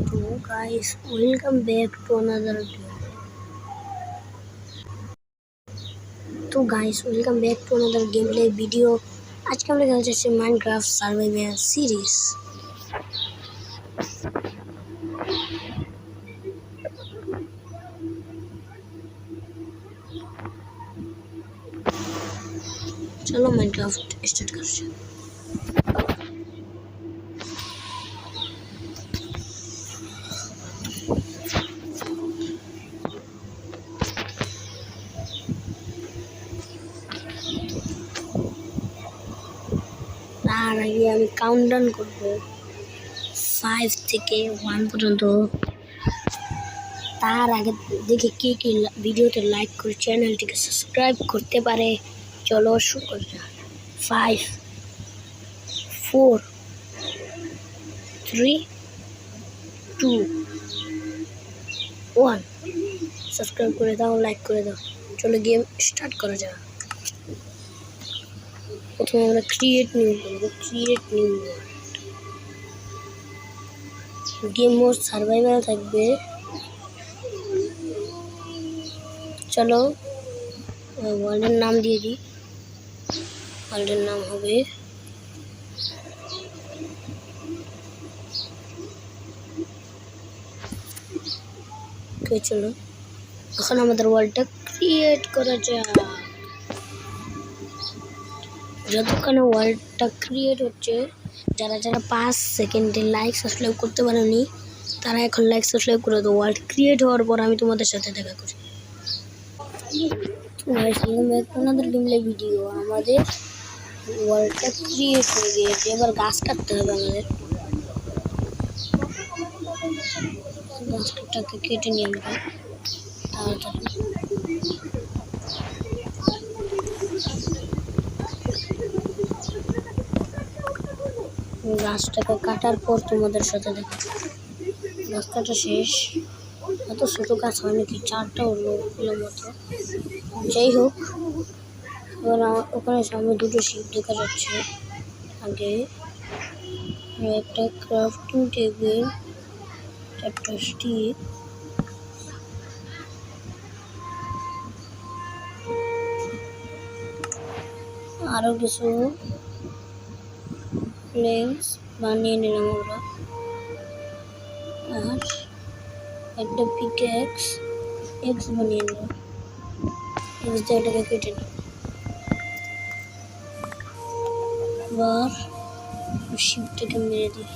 So guys, welcome back to another video. तो guys, welcome back to another gameplay video. आज का हम लोग जैसे Minecraft Survival series. चलो Minecraft स्टार्ट करते हैं. তার আগে আমি কাউন্টডাউন করব 5 থেকে 1 পর্যন্ত. তার আগে দেখি কে কে ভিডিওতে লাইক করে চ্যানেলটিকে সাবস্ক্রাইব করতে পারে. চলো শুরু করা যাক. 5 4 3 2 1 সাবস্ক্রাইব করে দাও, লাইক করে দাও. চলো গেম স্টার্ট করা যাক. প্রথমে আমরা ক্রিয়েট নিউ করবো. Create new game mode survival থাকবে. চলো ওয়ার্ল্ডের নাম দিয়ে দিই. ওয়ার্ল্ডের নাম হবে চলো এখন আমাদের ওয়ার্ল্ডটা ক্রিয়েট করা যাক. যতক্ষণে ওয়ার্ল্ডটা ক্রিয়েট হচ্ছে, যারা যারা 5 সেকেন্ডে লাইক সাবস্ক্রাইব করতে পারেনি তারা এখন লাইক সাবস্ক্রাইব করে দাও. ওয়ার্ল্ড ক্রিয়েট হওয়ার পর আমি তোমাদের সাথে দেখা করি. আপনাদের গেমপ্লে ভিডিও. আমাদের ওয়ার্ল্ডটা ক্রিয়েট হয়ে গিয়েছে. এবার গাছ কাটতে হবে আমাদের. গাছটাকে কেটে নিয়ে আমরা তাড়াতাড়ি গাছটাকে কাটার পর তোমাদের সাথে দেখা. গাছ কাটা শেষ. এত ছোটো গাছ হয় নাকি, 4টা হলো মতো. যাই হোক, এবার ওখানে সামনে 2টো শিপ দেখা যাচ্ছে. আগে একটা ক্রাফটিং টেবিল, 4টা স্টিক, আরও কিছু প্লেন্স বানিয়ে নিলাম আমরা. আর একটা পিকেক্স বানিয়ে নিলাম. দিয়ে এটাকে কেটে নিই. এবার শিপটাকে মেরে দিই.